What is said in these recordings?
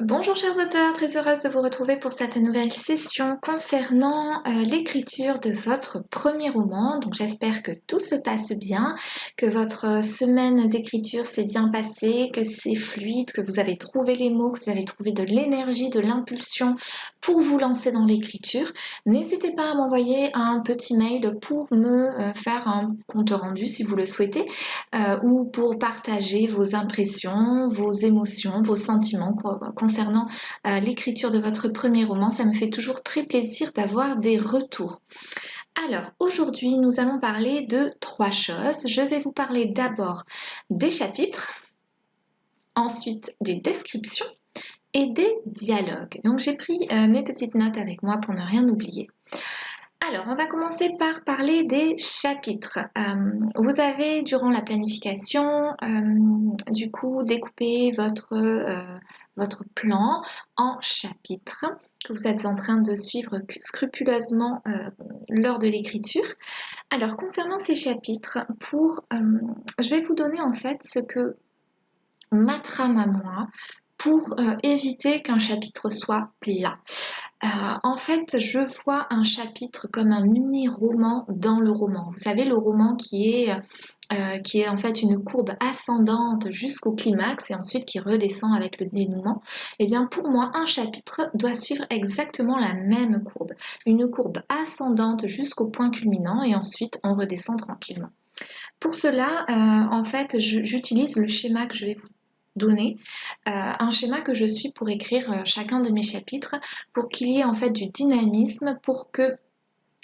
Bonjour chers auteurs, très heureuse de vous retrouver pour cette nouvelle session concernant l'écriture de votre premier roman. Donc j'espère que tout se passe bien, que votre semaine d'écriture s'est bien passée, que c'est fluide, que vous avez trouvé les mots, que vous avez trouvé de l'énergie, de l'impulsion pour vous lancer dans l'écriture. N'hésitez pas à m'envoyer un petit mail pour me faire un compte rendu si vous le souhaitez ou pour partager vos impressions, vos émotions, vos sentiments concernant l'écriture de votre premier roman. Ça me fait toujours très plaisir d'avoir des retours. Alors aujourd'hui nous allons parler de 3 choses. Je vais vous parler d'abord des chapitres, ensuite des descriptions et des dialogues. Donc j'ai pris mes petites notes avec moi pour ne rien oublier. Alors, on va commencer par parler des chapitres. Vous avez, durant la planification, du coup, découpé votre plan en chapitres que vous êtes en train de suivre scrupuleusement lors de l'écriture. Alors, concernant ces chapitres, je vais vous donner en fait ce que ma trame à moi pour éviter qu'un chapitre soit plat. En fait, je vois un chapitre comme un mini-roman dans le roman. Vous savez, le roman qui est en fait une courbe ascendante jusqu'au climax et ensuite qui redescend avec le dénouement. Eh bien, pour moi, un chapitre doit suivre exactement la même courbe. Une courbe ascendante jusqu'au point culminant et ensuite on redescend tranquillement. Pour cela, en fait, j'utilise le schéma que je vais vous donner, un schéma que je suis pour écrire chacun de mes chapitres pour qu'il y ait en fait du dynamisme, pour que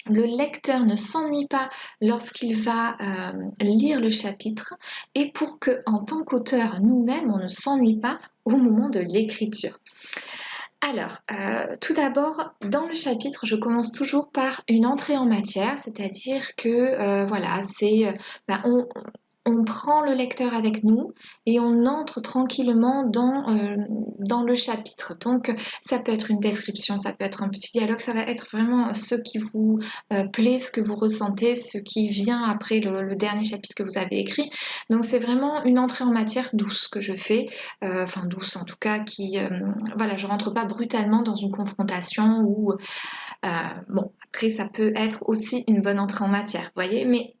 le lecteur ne s'ennuie pas lorsqu'il va lire le chapitre et pour que, en tant qu'auteur, nous-mêmes, on ne s'ennuie pas au moment de l'écriture. Alors, tout d'abord, dans le chapitre, je commence toujours par une entrée en matière, c'est-à-dire que, voilà, on prend le lecteur avec nous et on entre tranquillement dans le chapitre. Donc, ça peut être une description, ça peut être un petit dialogue, ça va être vraiment ce qui vous plaît, ce que vous ressentez, ce qui vient après le dernier chapitre que vous avez écrit. Donc, c'est vraiment une entrée en matière douce que je fais, enfin douce en tout cas, voilà, je rentre pas brutalement dans une confrontation ou bon, après ça peut être aussi une bonne entrée en matière, vous voyez, mais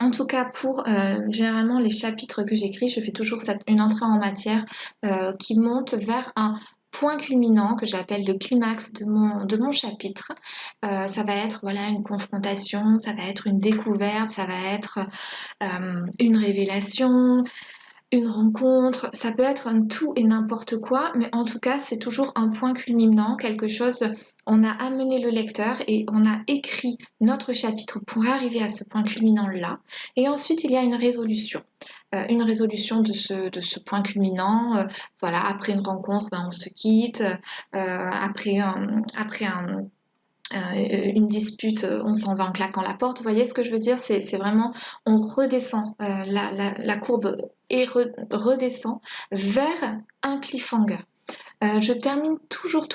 en tout cas, pour généralement les chapitres que j'écris, je fais toujours une entrée en matière qui monte vers un point culminant que j'appelle le climax de mon chapitre. Ça va être voilà, une confrontation, ça va être une découverte, ça va être une révélation, une rencontre, ça peut être un tout et n'importe quoi, mais en tout cas, c'est toujours un point culminant, quelque chose, on a amené le lecteur et on a écrit notre chapitre pour arriver à ce point culminant-là. Et ensuite, il y a une résolution de ce point culminant. Voilà, après une rencontre, ben, on se quitte. Après une dispute, on s'en va en claquant la porte. Vous voyez ce que je veux dire? C'est vraiment, on redescend, la courbe et redescend vers un cliffhanger. Je termine toujours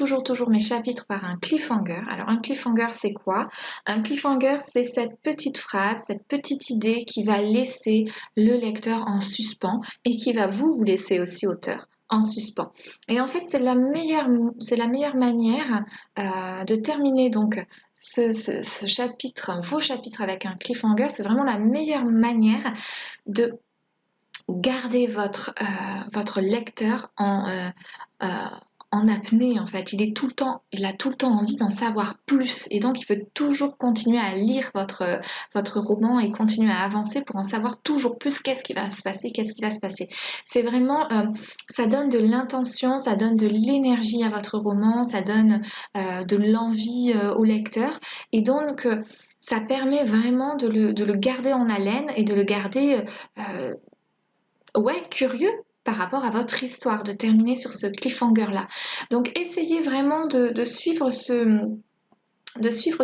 mes chapitres par un cliffhanger. Alors un cliffhanger c'est quoi? Un cliffhanger c'est cette petite phrase, cette petite idée qui va laisser le lecteur en suspens et qui va vous laisser aussi auteur en suspens. Et en fait c'est la meilleure manière de terminer donc ce chapitre, vos chapitres avec un cliffhanger. C'est vraiment la meilleure manière de garder votre lecteur en apnée en fait. Il a tout le temps envie d'en savoir plus et donc il veut toujours continuer à lire votre roman et continuer à avancer pour en savoir toujours plus. Qu'est-ce qui va se passer. C'est vraiment, ça donne de l'intention, ça donne de l'énergie à votre roman, ça donne de l'envie au lecteur et donc ça permet vraiment de le garder en haleine et de le garder ouais, curieux par rapport à votre histoire, de terminer sur ce cliffhanger-là. Donc essayez vraiment de suivre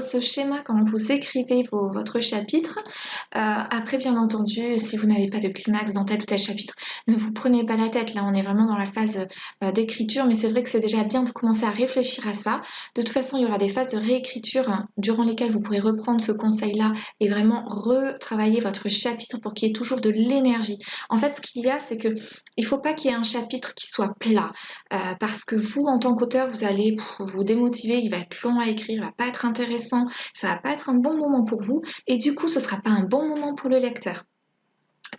ce schéma quand vous écrivez votre chapitre. Après, bien entendu, si vous n'avez pas de climax dans tel ou tel chapitre, ne vous prenez pas la tête. Là, on est vraiment dans la phase d'écriture, mais c'est vrai que c'est déjà bien de commencer à réfléchir à ça. De toute façon, il y aura des phases de réécriture durant lesquelles vous pourrez reprendre ce conseil-là et vraiment retravailler votre chapitre pour qu'il y ait toujours de l'énergie. En fait, ce qu'il y a, c'est que il ne faut pas qu'il y ait un chapitre qui soit plat. parce que vous, en tant qu'auteur, vous allez vous démotiver, il va être long à écrire, il va pas être intéressant, ça va pas être un bon moment pour vous, et du coup, ce sera pas un bon moment pour le lecteur.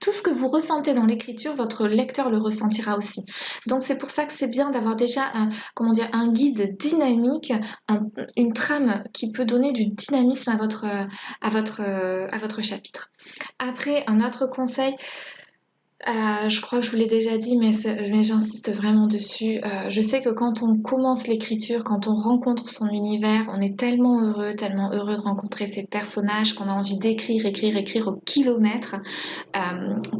Tout ce que vous ressentez dans l'écriture, votre lecteur le ressentira aussi. Donc c'est pour ça que c'est bien d'avoir déjà un guide dynamique, une trame qui peut donner du dynamisme à votre chapitre. Après, un autre conseil, je crois que je vous l'ai déjà dit, mais j'insiste vraiment dessus. Je sais que quand on commence l'écriture, quand on rencontre son univers, on est tellement heureux de rencontrer ces personnages qu'on a envie d'écrire, écrire au kilomètre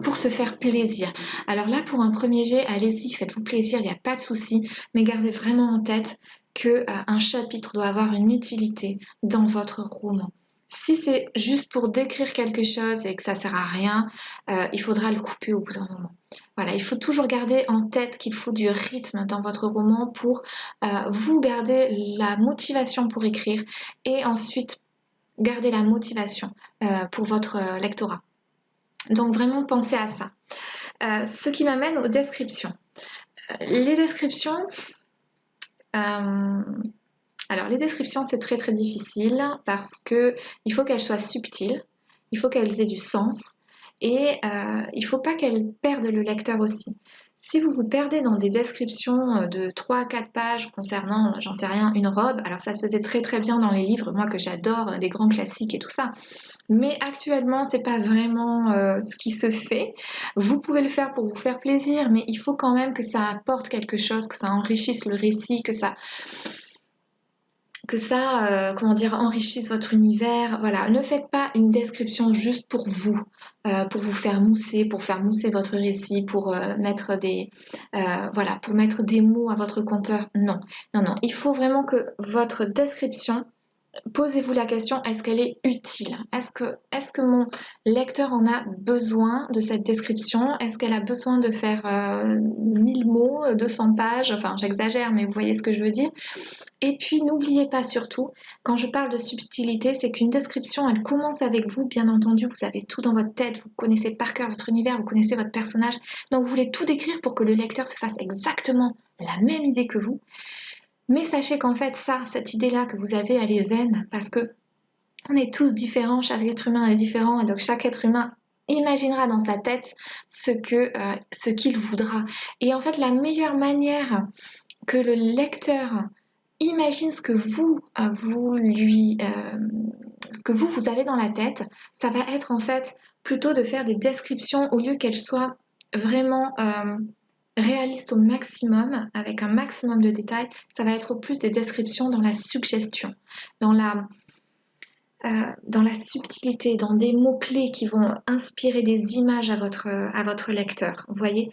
pour se faire plaisir. Alors là, pour un premier jet, allez-y, faites-vous plaisir, il n'y a pas de souci, mais gardez vraiment en tête que un chapitre doit avoir une utilité dans votre roman. Si c'est juste pour décrire quelque chose et que ça sert à rien, il faudra le couper au bout d'un moment. Voilà, il faut toujours garder en tête qu'il faut du rythme dans votre roman pour vous garder la motivation pour écrire et ensuite garder la motivation pour votre lectorat. Donc vraiment pensez à ça. Ce qui m'amène aux descriptions. Les descriptions, alors les descriptions c'est très très difficile parce que il faut qu'elles soient subtiles, il faut qu'elles aient du sens et il ne faut pas qu'elles perdent le lecteur aussi. Si vous vous perdez dans des descriptions de 3 à 4 pages concernant, j'en sais rien, une robe, alors ça se faisait très très bien dans les livres, moi que j'adore, des grands classiques et tout ça, mais actuellement c'est pas vraiment ce qui se fait. Vous pouvez le faire pour vous faire plaisir, mais il faut quand même que ça apporte quelque chose, que ça enrichisse le récit, que ça enrichisse votre univers. Voilà, ne faites pas une description juste pour vous faire mousser, pour faire mousser votre récit, pour mettre pour mettre des mots à votre conteur. Non, non, non. Il faut vraiment que votre description, posez-vous la question, est-ce qu'elle est utile? Est-ce que mon lecteur en a besoin de cette description? Est-ce qu'elle a besoin de faire 1000 mots, 200 pages? Enfin, j'exagère, mais vous voyez ce que je veux dire. Et puis, n'oubliez pas surtout, quand je parle de subtilité, c'est qu'une description, elle commence avec vous. Bien entendu, vous avez tout dans votre tête, vous connaissez par cœur votre univers, vous connaissez votre personnage. Donc, vous voulez tout décrire pour que le lecteur se fasse exactement la même idée que vous. Mais sachez qu'en fait, cette idée-là que vous avez, elle est vaine parce que on est tous différents, chaque être humain est différent et donc chaque être humain imaginera dans sa tête ce qu'il voudra. Et en fait, la meilleure manière que le lecteur imagine ce que vous avez dans la tête, ça va être en fait plutôt de faire des descriptions au lieu qu'elles soient vraiment réaliste au maximum, avec un maximum de détails, ça va être plus des descriptions dans la suggestion, dans la subtilité, dans des mots-clés qui vont inspirer des images à votre lecteur, vous voyez,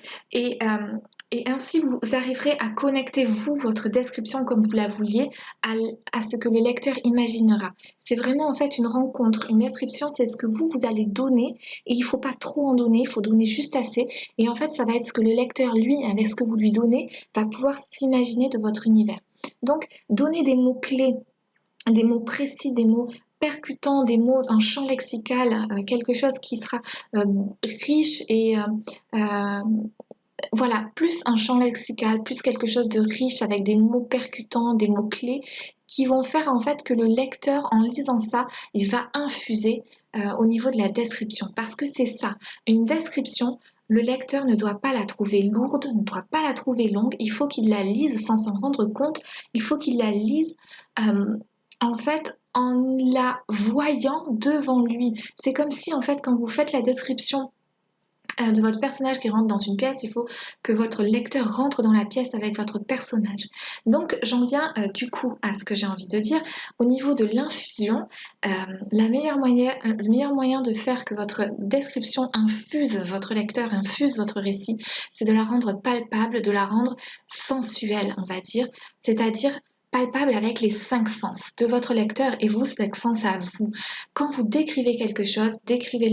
et ainsi vous arriverez à connecter votre description comme vous la vouliez à ce que le lecteur imaginera. C'est vraiment en fait une rencontre. Une description, c'est ce que vous allez donner et il ne faut pas trop en donner, il faut donner juste assez. Et en fait, ça va être ce que le lecteur, lui, avec ce que vous lui donnez, va pouvoir s'imaginer de votre univers. Donc, donnez des mots-clés, des mots précis, des mots percutants, des mots, un champ lexical, quelque chose qui sera riche et voilà, plus un champ lexical, plus quelque chose de riche avec des mots percutants, des mots clés qui vont faire en fait que le lecteur, en lisant ça, il va infuser au niveau de la description. Parce que c'est ça, une description, le lecteur ne doit pas la trouver lourde, ne doit pas la trouver longue, il faut qu'il la lise sans s'en rendre compte, il faut qu'il la lise en fait en la voyant devant lui. C'est comme si en fait quand vous faites la description de votre personnage qui rentre dans une pièce, il faut que votre lecteur rentre dans la pièce avec votre personnage. Donc j'en viens du coup à ce que j'ai envie de dire. Au niveau de l'infusion, le meilleur moyen de faire que votre description infuse votre lecteur, infuse votre récit, c'est de la rendre palpable, de la rendre sensuelle, on va dire, c'est-à-dire palpable avec les 5 sens de votre lecteur et vos 5 sens à vous. Quand vous décrivez quelque chose, décrivez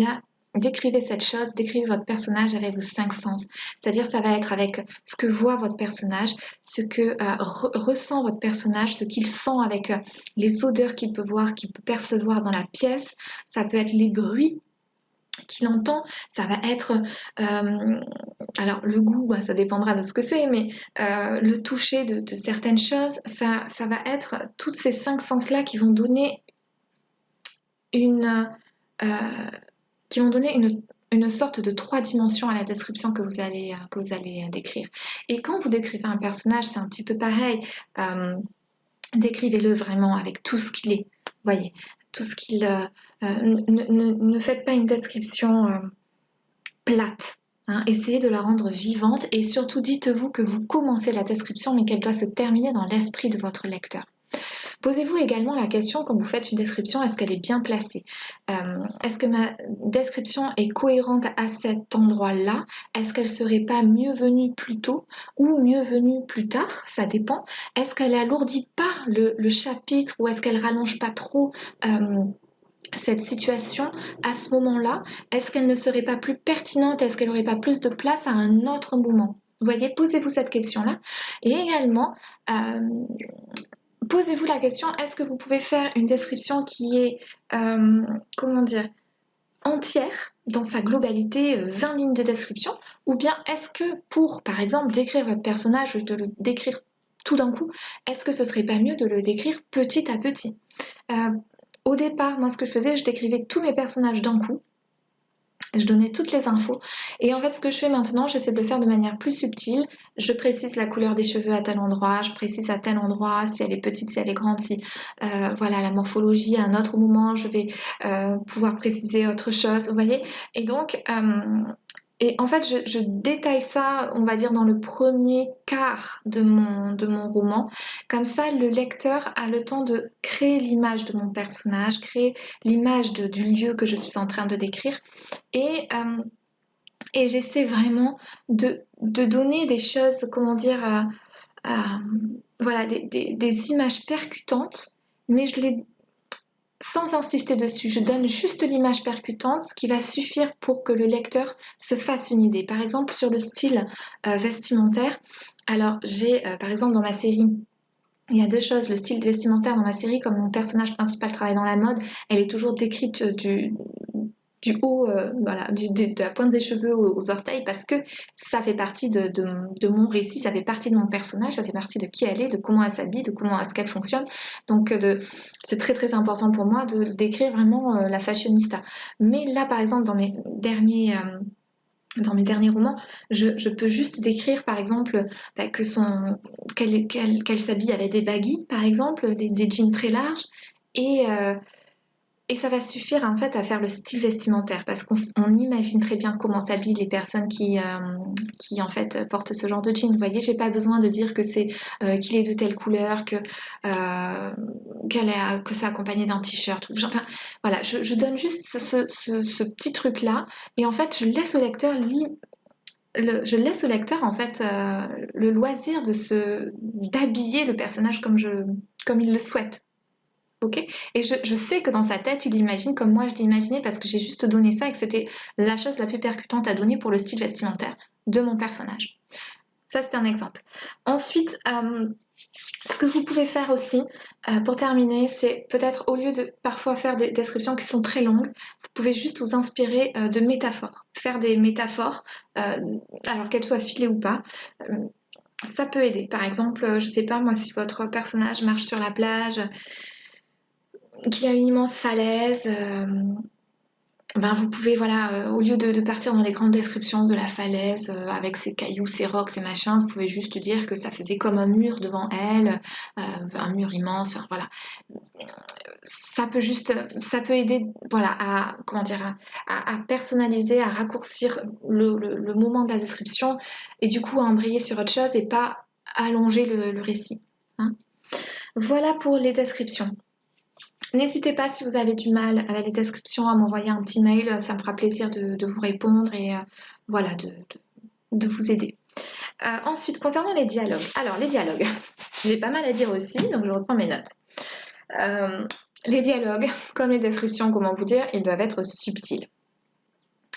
cette chose, décrivez votre personnage avec vos 5 sens. C'est-à-dire ça va être avec ce que voit votre personnage, ce que ressent votre personnage, ce qu'il sent avec les odeurs qu'il peut voir, qu'il peut percevoir dans la pièce. Ça peut être les bruits qu'il entend, ça va être, alors le goût, bah, ça dépendra de ce que c'est, mais le toucher de certaines choses, ça va être toutes ces 5 sens-là qui vont donner une, euh, une sorte de 3 dimensions à la description que vous allez décrire. Et quand vous décrivez un personnage, c'est un petit peu pareil. Décrivez-le vraiment avec tout ce qu'il est. Voyez, tout ce qu'il... ne faites pas une description plate. Hein. Essayez de la rendre vivante et surtout dites-vous que vous commencez la description mais qu'elle doit se terminer dans l'esprit de votre lecteur. Posez-vous également la question quand vous faites une description, est-ce qu'elle est bien placée? Est-ce que ma description est cohérente à cet endroit-là? Est-ce qu'elle serait pas mieux venue plus tôt ou mieux venue plus tard? Ça dépend. Est-ce qu'elle alourdit pas le chapitre ou est-ce qu'elle rallonge pas trop cette situation à ce moment-là? Est-ce qu'elle ne serait pas plus pertinente? Est-ce qu'elle n'aurait pas plus de place à un autre moment? Vous voyez, posez-vous cette question-là. Et également, posez-vous la question, est-ce que vous pouvez faire une description qui est, comment dire, entière, dans sa globalité, 20 lignes de description, ou bien est-ce que pour, par exemple, décrire votre personnage, de le décrire tout d'un coup, est-ce que ce serait pas mieux de le décrire petit à petit? Au départ, moi ce que je faisais, je décrivais tous mes personnages d'un coup, je donnais toutes les infos. Et en fait, ce que je fais maintenant, j'essaie de le faire de manière plus subtile. Je précise la couleur des cheveux à tel endroit, je précise à tel endroit si elle est petite, si elle est grande, si voilà la morphologie à un autre moment, je vais pouvoir préciser autre chose, vous voyez. Et en fait, je détaille ça, on va dire, dans le premier quart de mon roman. Comme ça, le lecteur a le temps de créer l'image de mon personnage, créer l'image du lieu que je suis en train de décrire. Et, euh, et j'essaie vraiment de donner des choses, comment dire, voilà, des images percutantes, mais je les, sans insister dessus, je donne juste l'image percutante, ce qui va suffire pour que le lecteur se fasse une idée. Par exemple, sur le style vestimentaire, alors j'ai, par exemple, dans ma série, il y a deux choses, le style vestimentaire dans ma série, comme mon personnage principal travaille dans la mode, elle est toujours décrite du haut, voilà, de la pointe des cheveux aux orteils, parce que ça fait partie de mon récit, ça fait partie de mon personnage, ça fait partie de qui elle est, de comment elle s'habille, de comment est-ce qu'elle fonctionne. Donc c'est très très important pour moi de décrire vraiment la fashionista. Mais là, par exemple, dans mes derniers romans, je peux juste décrire par exemple bah, qu'elle s'habille avec des baggy, par exemple, des jeans très larges, et, euh, et ça va suffire en fait à faire le style vestimentaire parce qu'on imagine très bien comment s'habillent les personnes qui en fait portent ce genre de jean. Vous voyez, j'ai pas besoin de dire que c'est qu'il est de telle couleur, que c'est accompagné d'un t-shirt. Enfin, voilà, je donne juste ce petit truc là et en fait je laisse au lecteur je laisse au lecteur en fait le loisir d'habiller le personnage comme il le souhaite. Ok. Et je sais que dans sa tête, il l'imagine comme moi je l'imaginais parce que j'ai juste donné ça et que c'était la chose la plus percutante à donner pour le style vestimentaire de mon personnage. Ça, c'est un exemple. Ensuite, ce que vous pouvez faire aussi, pour terminer, c'est peut-être au lieu de parfois faire des descriptions qui sont très longues, vous pouvez juste vous inspirer de métaphores. Faire des métaphores, alors qu'elles soient filées ou pas. Ça peut aider. Par exemple, je sais pas moi, si votre personnage marche sur la plage, qu'il y a une immense falaise, ben vous pouvez, voilà, au lieu de partir dans les grandes descriptions de la falaise avec ses cailloux, ses rocs, ses machins, vous pouvez juste dire que ça faisait comme un mur devant elle, un mur immense, enfin voilà. Ça peut aider, voilà, à, comment dire, à personnaliser, à raccourcir le moment de la description et du coup à embrayer sur autre chose et pas allonger le récit. Hein. Voilà pour les descriptions. N'hésitez pas si vous avez du mal avec les descriptions à m'envoyer un petit mail, ça me fera plaisir de vous répondre et voilà, de vous aider. Ensuite, concernant les dialogues. Alors, les dialogues, j'ai pas mal à dire aussi, donc je reprends mes notes. Les dialogues, comme les descriptions, comment vous dire, ils doivent être subtils.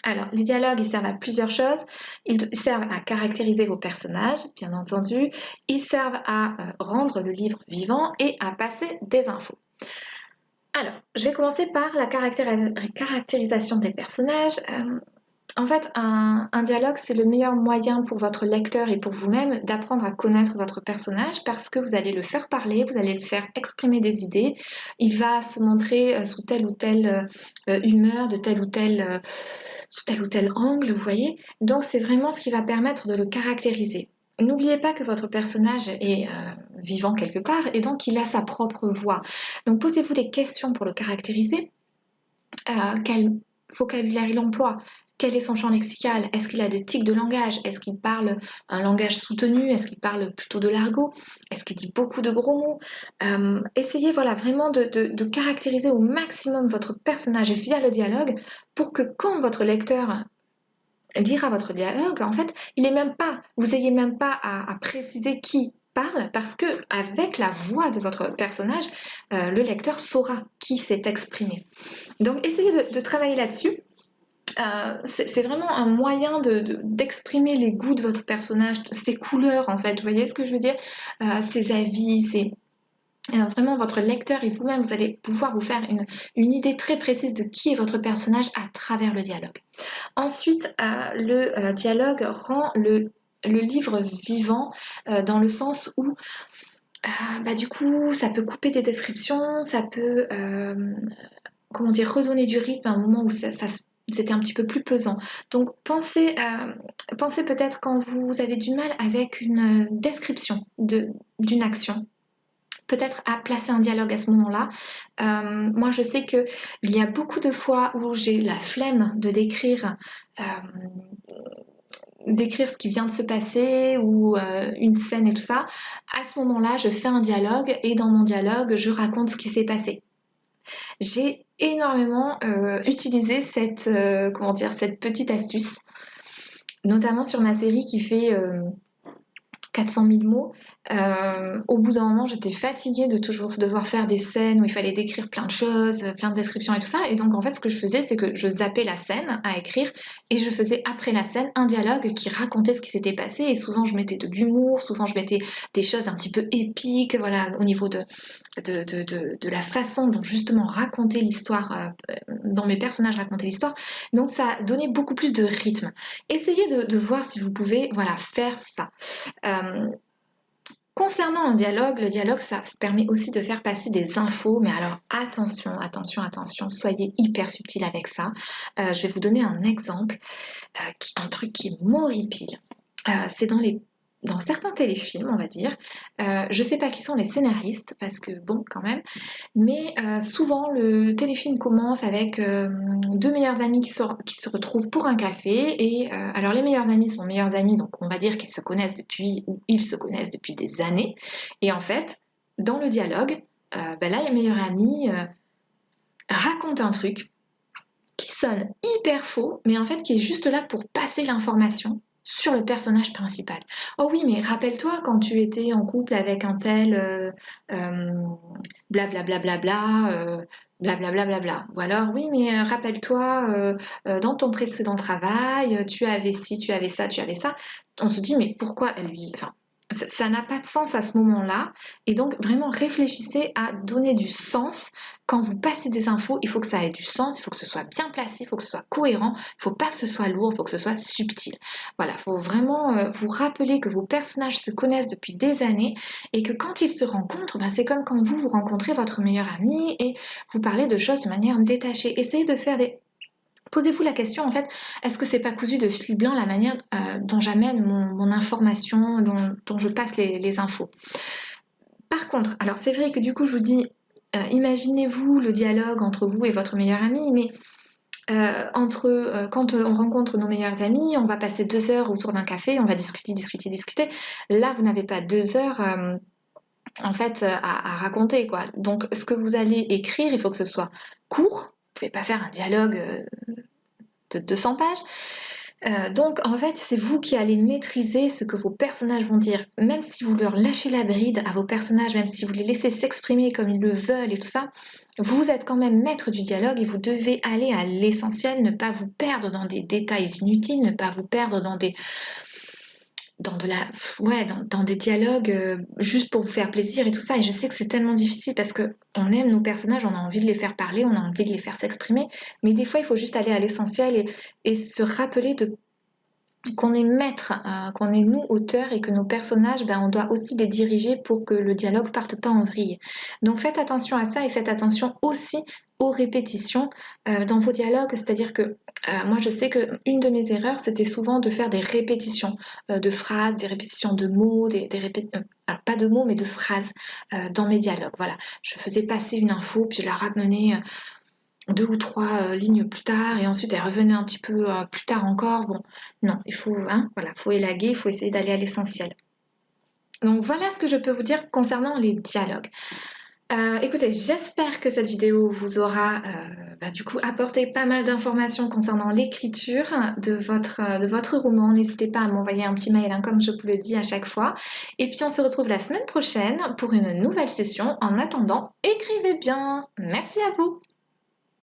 Alors, les dialogues, ils servent à plusieurs choses. Ils servent à caractériser vos personnages, bien entendu. Ils servent à rendre le livre vivant et à passer des infos. Alors, je vais commencer par la caractérisation des personnages. En fait, un dialogue, c'est le meilleur moyen pour votre lecteur et pour vous-même d'apprendre à connaître votre personnage parce que vous allez le faire parler, vous allez le faire exprimer des idées. Il va se montrer sous telle ou telle humeur, sous tel ou tel angle, vous voyez. Donc, c'est vraiment ce qui va permettre de le caractériser. N'oubliez pas que votre personnage est vivant quelque part et donc il a sa propre voix. Donc, posez-vous des questions pour le caractériser. Quel vocabulaire il emploie, quel est son champ lexical, est-ce qu'il a des tics de langage, est-ce qu'il parle un langage soutenu, est-ce qu'il parle plutôt de l'argot, est-ce qu'il dit beaucoup de gros mots. Essayez voilà, vraiment de caractériser au maximum votre personnage via le dialogue pour que quand votre lecteur lira votre dialogue, en fait, vous n'ayez même pas à préciser qui parle parce que avec la voix de votre personnage, le lecteur saura qui s'est exprimé. Donc essayez de travailler là-dessus. C'est vraiment un moyen d'exprimer les goûts de votre personnage, ses couleurs en fait, vous voyez ce que je veux dire, ses avis, vraiment votre lecteur et vous-même, vous allez pouvoir vous faire une idée très précise de qui est votre personnage à travers le dialogue. Ensuite, le dialogue rend le livre vivant dans le sens où du coup, ça peut couper des descriptions, ça peut comment dire, redonner du rythme à un moment où c'était un petit peu plus pesant. Donc pensez peut-être quand vous avez du mal avec une description d'une action, peut-être à placer un dialogue à ce moment-là. Moi, je sais qu'il y a beaucoup de fois où j'ai la flemme de décrire ce qui vient de se passer ou une scène et tout ça. À ce moment-là, je fais un dialogue et dans mon dialogue, je raconte ce qui s'est passé. J'ai énormément utilisé cette petite astuce, notamment sur ma série qui fait 400 000 mots. Au bout d'un moment, j'étais fatiguée de toujours devoir faire des scènes où il fallait décrire plein de choses, plein de descriptions et tout ça. Et donc, en fait, ce que je faisais, c'est que je zappais la scène à écrire et je faisais après la scène un dialogue qui racontait ce qui s'était passé. Et souvent, je mettais de l'humour, souvent, je mettais des choses un petit peu épiques, voilà, au niveau de la façon dont justement raconter l'histoire, dont mes personnages racontaient l'histoire. Donc, ça donnait beaucoup plus de rythme. Essayez de voir si vous pouvez, voilà, faire ça. Concernant un dialogue, le dialogue, ça se permet aussi de faire passer des infos, mais alors attention, attention, attention, soyez hyper subtil avec ça. Je vais vous donner un exemple, un truc qui m'horripile. C'est dans certains téléfilms, on va dire. Je sais pas qui sont les scénaristes, parce que bon, quand même. Mais souvent, le téléfilm commence avec deux meilleures amies qui se retrouvent pour un café. Et alors, les meilleures amies sont meilleures amies, donc on va dire qu'elles se connaissent ou ils se connaissent depuis des années. Et en fait, dans le dialogue, là, les meilleures amies racontent un truc qui sonne hyper faux, mais en fait qui est juste là pour passer l'information sur le personnage principal. Oh oui, mais rappelle-toi quand tu étais en couple avec un tel blablabla, blablabla. Ou alors, oui, mais rappelle-toi, dans ton précédent travail, tu avais ci, tu avais ça, tu avais ça. On se dit, mais pourquoi elle lui... Enfin, ça n'a pas de sens à ce moment-là. Et donc, vraiment, réfléchissez à donner du sens. Quand vous passez des infos, il faut que ça ait du sens, il faut que ce soit bien placé, il faut que ce soit cohérent, il ne faut pas que ce soit lourd, il faut que ce soit subtil. Voilà, il faut vraiment vous rappeler que vos personnages se connaissent depuis des années et que quand ils se rencontrent, c'est comme quand vous rencontrez votre meilleur ami et vous parlez de choses de manière détachée. Essayez de faire des... Posez-vous la question, en fait, est-ce que c'est pas cousu de fil blanc la manière dont j'amène mon information, dont je passe les infos. Par contre, alors c'est vrai que du coup je vous dis, imaginez-vous le dialogue entre vous et votre meilleur ami, mais quand on rencontre nos meilleurs amis, on va passer 2 heures autour d'un café, on va discuter, discuter, discuter. Là, vous n'avez pas 2 heures en fait à raconter, quoi. Donc ce que vous allez écrire, il faut que ce soit court. Vous ne pouvez pas faire un dialogue de 200 pages. Donc en fait c'est vous qui allez maîtriser ce que vos personnages vont dire, même si vous leur lâchez la bride à vos personnages, même si vous les laissez s'exprimer comme ils le veulent et tout ça, vous êtes quand même maître du dialogue et vous devez aller à l'essentiel, ne pas vous perdre dans des détails inutiles, ne pas vous perdre dans des dans de la, ouais, dans des dialogues juste pour vous faire plaisir et tout ça. Et je sais que c'est tellement difficile parce que on aime nos personnages, on a envie de les faire parler, on a envie de les faire s'exprimer. Mais des fois, il faut juste aller à l'essentiel et se rappeler de qu'on est maître, qu'on est nous auteurs et que nos personnages, ben, on doit aussi les diriger pour que le dialogue parte pas en vrille. Donc faites attention à ça et faites attention aussi aux répétitions dans vos dialogues, c'est-à-dire que moi je sais que une de mes erreurs c'était souvent de faire des répétitions de phrases, des répétitions de mots, alors pas de mots mais de phrases dans mes dialogues. Voilà, je faisais passer une info puis je la ramenais deux ou trois lignes plus tard et ensuite elle revenait un petit peu plus tard encore. Bon, non, il faut, hein, voilà, faut élaguer, il faut essayer d'aller à l'essentiel. Donc voilà ce que je peux vous dire concernant les dialogues. Écoutez, j'espère que cette vidéo vous aura du coup apporté pas mal d'informations concernant l'écriture de votre roman. N'hésitez pas à m'envoyer un petit mail, hein, comme je vous le dis à chaque fois. Et puis on se retrouve la semaine prochaine pour une nouvelle session. En attendant, écrivez bien. Merci à vous.